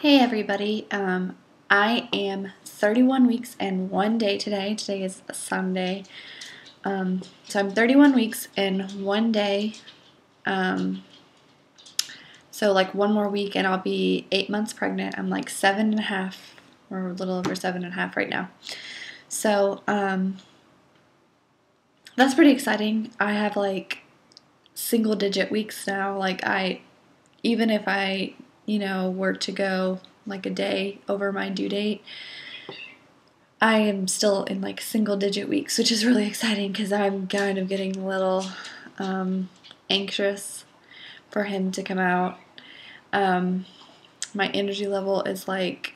Hey everybody, I am 31 weeks and 1 day today. Today is a Sunday. So I'm 31 weeks and 1 day. So like one more week and I'll be 8 months pregnant. I'm like 7.5 or a little over 7.5 right now. So that's pretty exciting. I have like single digit weeks now. Even if I, were to go like a day over my due date, I am still in like single digit weeks, which is really exciting because I'm kind of getting a little anxious for him to come out. My energy level is like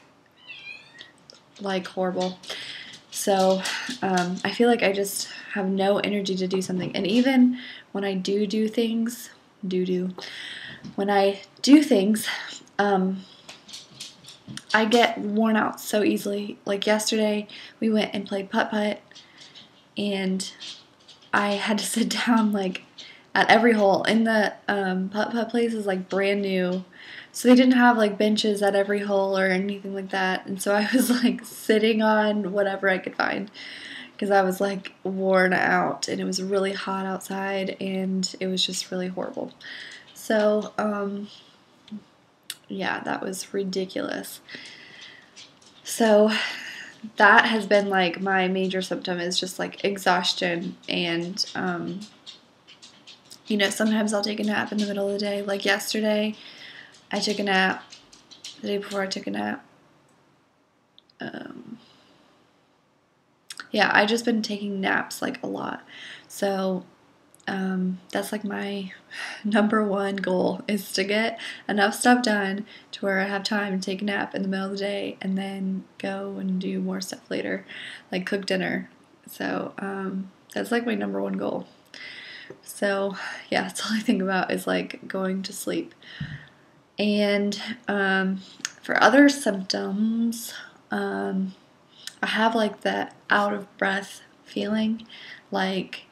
horrible. So I feel like I just have no energy to do something. And even when I do things, when I do things, I get worn out so easily. Like yesterday, we went and played putt-putt, and I had to sit down like at every hole. In the putt-putt place is like brand new, so they didn't have like benches at every hole or anything like that. And so I was like sitting on whatever I could find because I was like worn out, and it was really hot outside, and it was just really horrible. So yeah, that was ridiculous. So that has been like my major symptom, is just like exhaustion. And sometimes I'll take a nap in the middle of the day. Like yesterday I took a nap. The day before I took a nap. Yeah, I just been taking naps like a lot. So that's like my number one goal, is to get enough stuff done to where I have time to take a nap in the middle of the day and then go and do more stuff later, like cook dinner. So that's like my number one goal. So yeah, that's all I think about is like going to sleep. And for other symptoms, I have like that out of breath feeling, like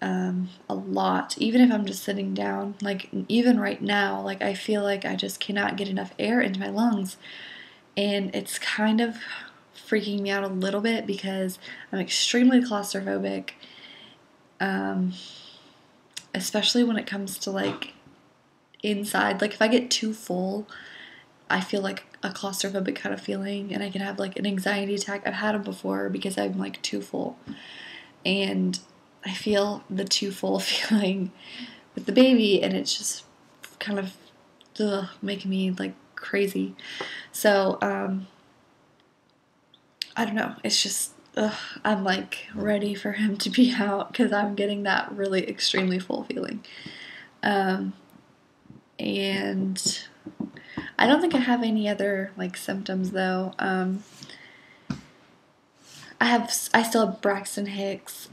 a lot, even if I'm just sitting down. Like even right now, like I feel like I just cannot get enough air into my lungs, and it's kind of freaking me out a little bit because I'm extremely claustrophobic, especially when it comes to like inside. Like if I get too full, I feel like a claustrophobic kind of feeling, and I can have like an anxiety attack. I've had them before because I'm like too full, and I feel the too full feeling with the baby, and it's just kind of making me like crazy. So I don't know. It's just I'm like ready for him to be out because I'm getting that really extremely full feeling. And I don't think I have any other like symptoms though. I still have Braxton Hicks.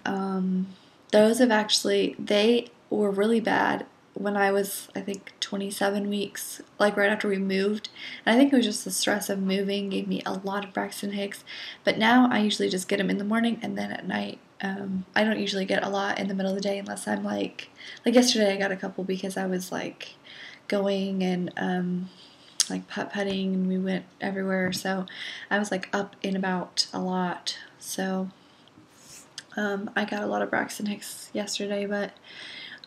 Those they were really bad when I was, I think, 27 weeks, like right after we moved. And I think it was just the stress of moving gave me a lot of Braxton Hicks. But now I usually just get them in the morning and then at night. I don't usually get a lot in the middle of the day unless I'm like yesterday I got a couple because I was like going and like putt-putting, and we went everywhere. So I was like up and about a lot. So I got a lot of Braxton Hicks yesterday, but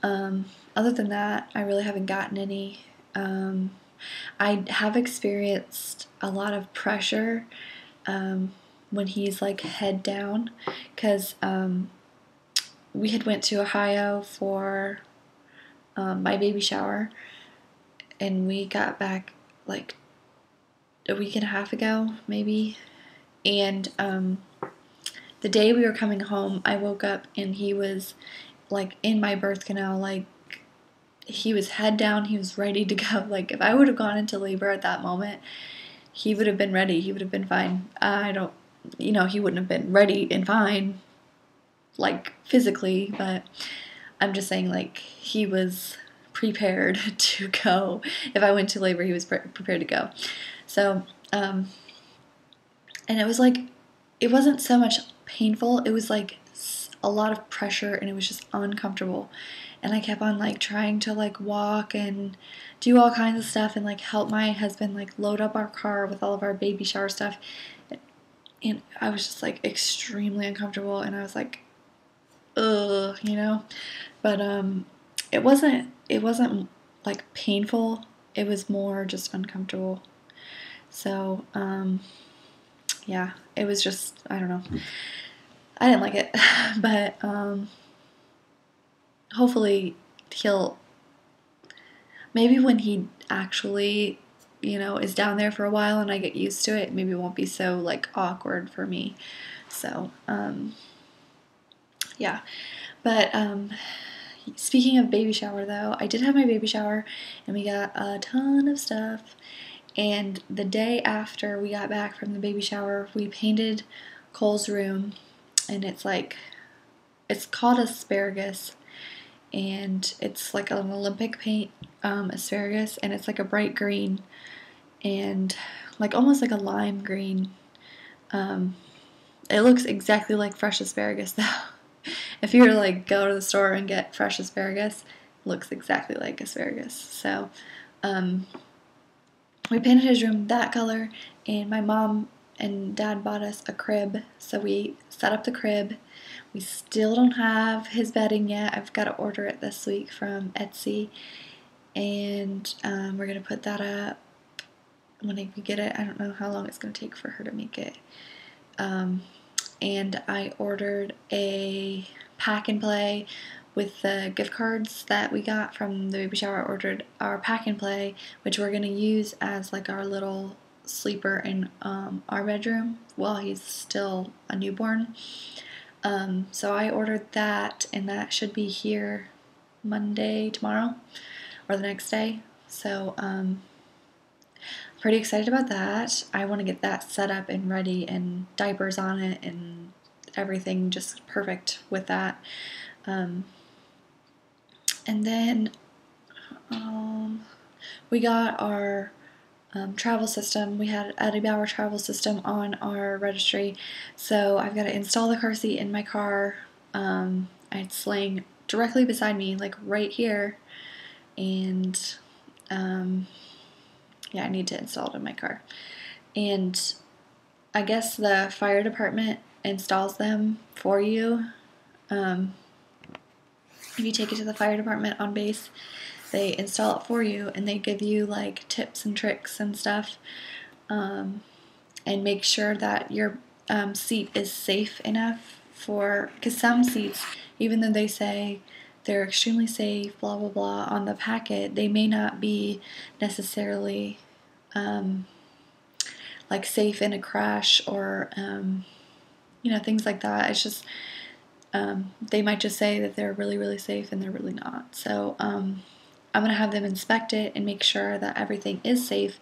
other than that, I really haven't gotten any. I have experienced a lot of pressure when he's like head down, because we had went to Ohio for my baby shower, and we got back like a week and a half ago, maybe. And the day we were coming home, I woke up and he was like in my birth canal, like he was head down, he was ready to go. Like if I would have gone into labor at that moment, he would have been ready, he would have been fine. He wouldn't have been ready and fine, like physically, but I'm just saying like he was prepared to go. If I went to labor, he was prepared to go. So, and it was like, it wasn't so much painful, it was like a lot of pressure, and it was just uncomfortable. and I kept on like trying to like walk and do all kinds of stuff and like help my husband like load up our car with all of our baby shower stuff, and I was just like extremely uncomfortable, and I was like, ugh, you know. But it wasn't like painful. It was more just uncomfortable. So yeah, it was just, I don't know. I didn't like it, but hopefully he'll, maybe when he actually, is down there for a while and I get used to it, maybe it won't be so like awkward for me. So yeah, but speaking of baby shower though, I did have my baby shower and we got a ton of stuff. And the day after we got back from the baby shower, we painted Cole's room, and it's called asparagus, and it's like an Olympic paint, asparagus, and it's like a bright green and like almost like a lime green. It looks exactly like fresh asparagus though. If you were to like go to the store and get fresh asparagus, it looks exactly like asparagus. So we painted his room that color, and my mom and dad bought us a crib, so we set up the crib. We still don't have his bedding yet. I've got to order it this week from Etsy, and we're going to put that up when we get it. I don't know how long it's going to take for her to make it. And I ordered a pack and play with the gift cards that we got from the baby shower. I ordered our pack and play, which we're going to use as like our little sleeper in our bedroom while he's still a newborn. So I ordered that, and that should be here Monday, tomorrow, or the next day. So pretty excited about that. I want to get that set up and ready and diapers on it and everything just perfect with that. And then we got our travel system. We had Eddie Bauer travel system on our registry. So I've got to install the car seat in my car. It's laying directly beside me, like right here. And yeah, I need to install it in my car. And I guess the fire department installs them for you. If you take it to the fire department on base, they install it for you, and they give you like tips and tricks and stuff, and make sure that your seat is safe enough because some seats, even though they say they're extremely safe, blah blah blah, on the packet, they may not be necessarily like safe in a crash or things like that. It's just they might just say that they're really really safe and they're really not. So I'm gonna have them inspect it and make sure that everything is safe,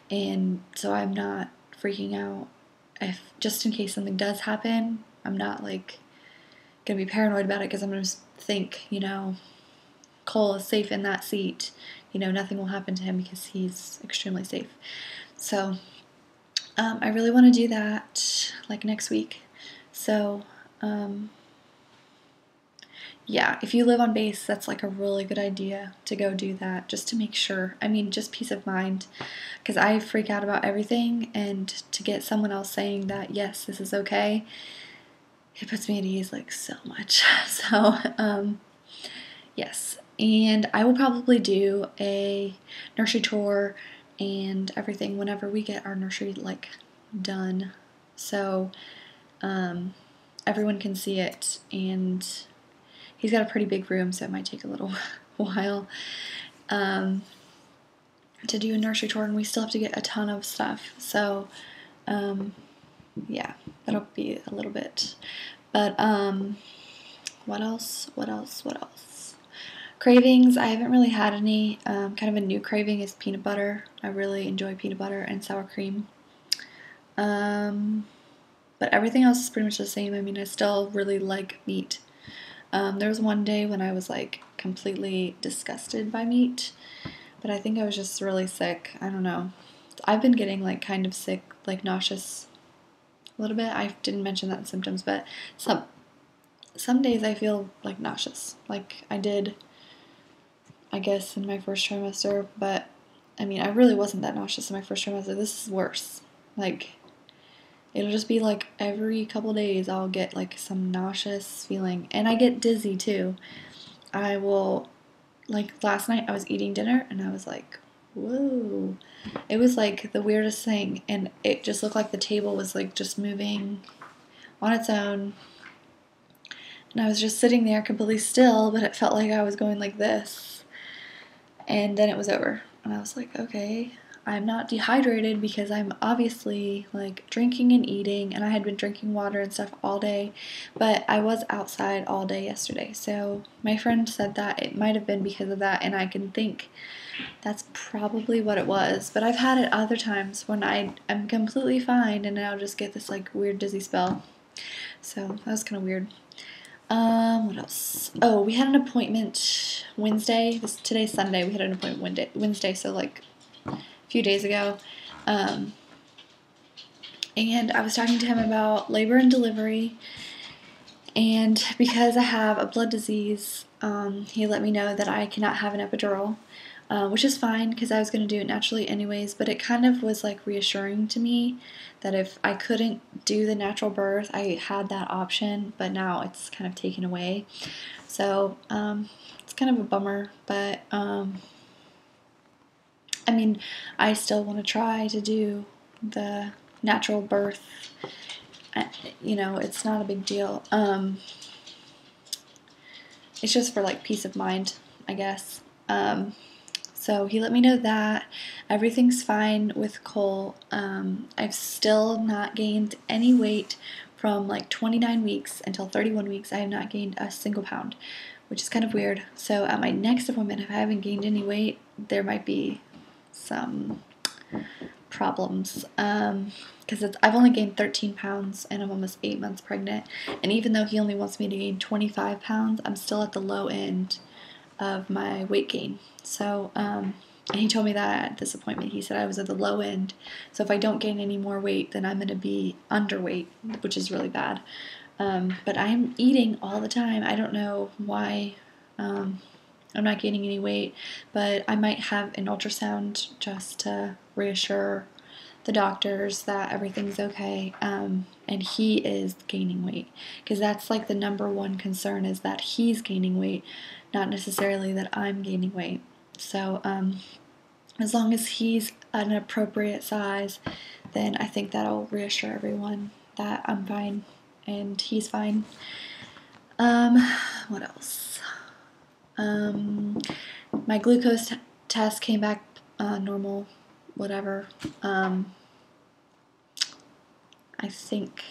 and so I'm not freaking out. If just in case something does happen, I'm not like gonna be paranoid about it, because I'm gonna think, Cole is safe in that seat. Nothing will happen to him because he's extremely safe. So I really want to do that like next week. So yeah, if you live on base, that's like a really good idea to go do that, just to make sure. I mean, just peace of mind, because I freak out about everything, and to get someone else saying that, yes, this is okay, it puts me at ease like so much. So, yes, and I will probably do a nursery tour and everything whenever we get our nursery like done, so everyone can see it. And he's got a pretty big room, so it might take a little while to do a nursery tour, and we still have to get a ton of stuff. So, yeah, that'll be a little bit. But, what else? Cravings, I haven't really had any. Kind of a new craving is peanut butter. I really enjoy peanut butter and sour cream. But everything else is pretty much the same. I mean, I still really like meat. There was one day when I was like completely disgusted by meat, but I think I was just really sick. I don't know. I've been getting like kind of sick, like nauseous a little bit. I didn't mention that in symptoms, but some days I feel like nauseous, like I did I guess, in my first trimester, but I mean, I really wasn't that nauseous in my first trimester. This is worse. Like, it'll just be like every couple days I'll get like some nauseous feeling, and I get dizzy too. I will, like last night I was eating dinner and I was like, whoa. It was like the weirdest thing, and it just looked like the table was like just moving on its own. And I was just sitting there completely still, but it felt like I was going like this. And then it was over. And I was like, okay, I'm not dehydrated because I'm obviously like drinking and eating, and I had been drinking water and stuff all day, but I was outside all day yesterday. So my friend said that it might have been because of that, and I can think that's probably what it was. But I've had it other times when I'm completely fine and I'll just get this like weird dizzy spell. So that was kind of weird. What else? Oh, we had an appointment Wednesday. Today's Sunday. We had an appointment Wednesday, so like a few days ago. And I was talking to him about labor and delivery. And because I have a blood disease, he let me know that I cannot have an epidural, which is fine because I was going to do it naturally anyways, but it kind of was like reassuring to me that if I couldn't do the natural birth, I had that option, but now it's kind of taken away. So it's kind of a bummer, but I mean, I still want to try to do the natural birth. You know, it's not a big deal. It's just for like peace of mind, I guess. So he let me know that everything's fine with Cole. I've still not gained any weight from like 29 weeks until 31 weeks. I have not gained a single pound, which is kind of weird. So at my next appointment, if I haven't gained any weight, there might be some problems. Because I've only gained 13 pounds and I'm almost 8 months pregnant. And even though he only wants me to gain 25 pounds, I'm still at the low end of my weight gain. So, and he told me that at this appointment. He said I was at the low end. So if I don't gain any more weight, then I'm going to be underweight, which is really bad. But I'm eating all the time. I don't know why I'm not gaining any weight, but I might have an ultrasound just to reassure the doctors that everything's okay. And he is gaining weight, because that's like the number one concern, is that he's gaining weight, not necessarily that I'm gaining weight. So as long as he's an appropriate size, then I think that'll reassure everyone that I'm fine and he's fine. What else? My glucose test came back normal, whatever. I think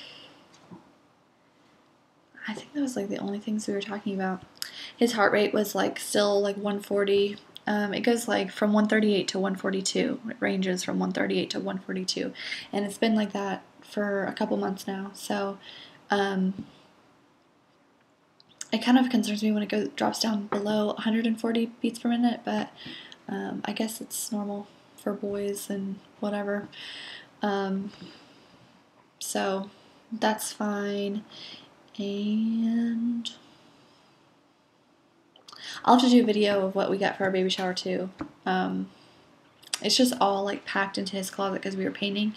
that was like the only things we were talking about. His heart rate was like still like 140. It goes like from 138 to 142. It ranges from 138 to 142, and it's been like that for a couple months now. So it kind of concerns me when it drops down below 140 beats per minute, but I guess it's normal for boys and whatever. So that's fine. And I'll have to do a video of what we got for our baby shower too. It's just all like packed into his closet because we were painting,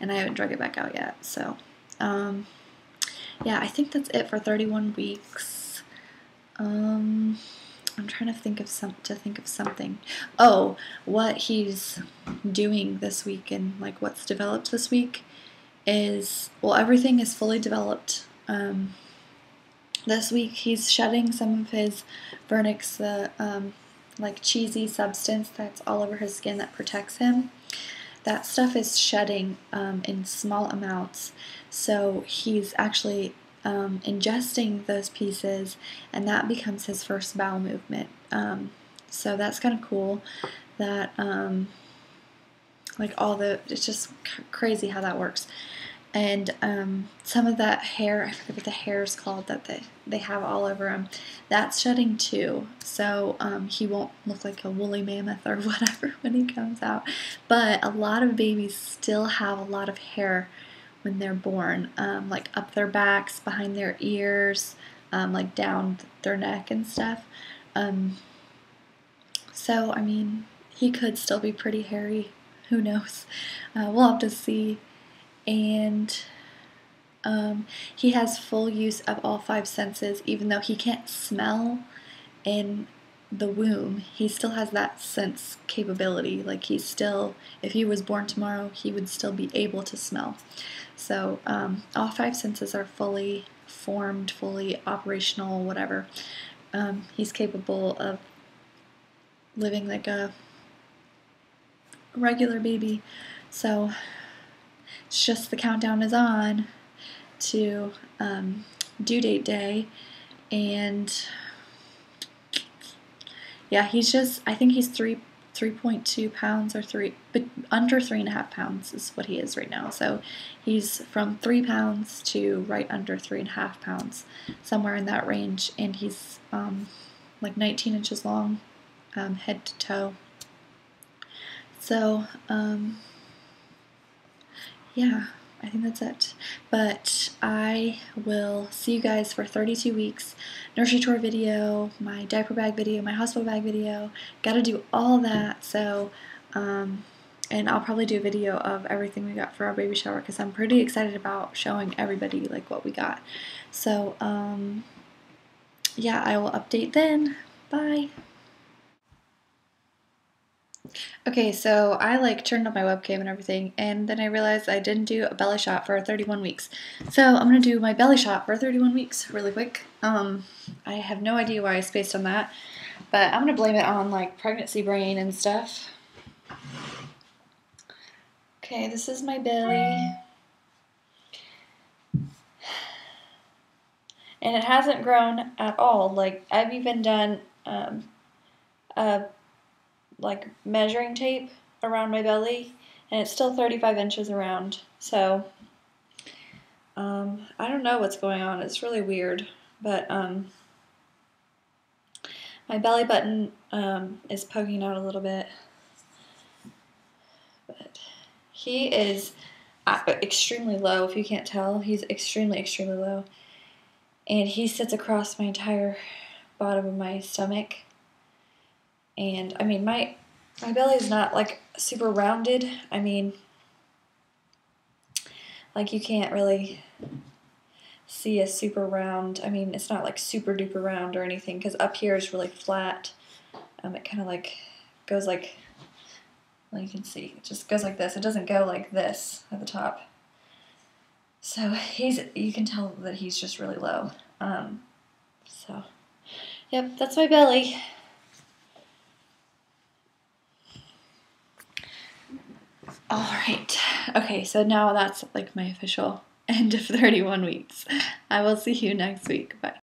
and I haven't drug it back out yet. So yeah, I think that's it for 31 weeks. I'm trying to think of something. Oh, what he's doing this week and like what's developed this week is, well, everything is fully developed. This week he's shedding some of his vernix, the like cheesy substance that's all over his skin that protects him. That stuff is shedding in small amounts, so he's actually ingesting those pieces, and that becomes his first bowel movement. So that's kind of cool. That it's just crazy how that works. And some of that hair, I forget what the hair is called, that they have all over him, that's shedding too. So he won't look like a woolly mammoth or whatever when he comes out. But a lot of babies still have a lot of hair when they're born, like up their backs, behind their ears, like down their neck and stuff. So, I mean, he could still be pretty hairy. Who knows? We'll have to see. And he has full use of all 5 senses, even though he can't smell in the womb. He still has that sense capability. Like, he's still, if he was born tomorrow, he would still be able to smell. So all 5 senses are fully formed, fully operational, whatever. He's capable of living like a regular baby. So it's just the countdown is on to due date day, and yeah, he's just, I think he's 3.2 pounds or but under 3.5 pounds is what he is right now. So he's from 3 pounds to right under 3.5 pounds, somewhere in that range, and he's like 19 inches long, head to toe. So yeah, I think that's it. But I will see you guys for 32 weeks. Nursery tour video, my diaper bag video, my hospital bag video. Gotta do all that. So, and I'll probably do a video of everything we got for our baby shower because I'm pretty excited about showing everybody like what we got. So, yeah, I will update then. Bye. Okay, so I like turned on my webcam and everything, and then I realized I didn't do a belly shot for 31 weeks. So I'm gonna do my belly shot for 31 weeks really quick. I have no idea why I spaced on that, but I'm gonna blame it on like pregnancy brain and stuff. Okay, this is my belly. And it hasn't grown at all. Like, I've even done like measuring tape around my belly, and it's still 35 inches around. So I don't know what's going on. It's really weird, but my belly button is poking out a little bit. But he is extremely low. If you can't tell, he's extremely, extremely low, and he sits across my entire bottom of my stomach. And I mean, my belly is not like super rounded. I mean, like, you can't really see a super round. I mean, it's not like super duper round or anything, because up here is really flat. It kind of like goes like, well, you can see, it just goes like this. It doesn't go like this at the top. So you can tell that he's just really low. So, yep, that's my belly. All right. Okay, so now that's like my official end of 31 weeks. I will see you next week. Bye.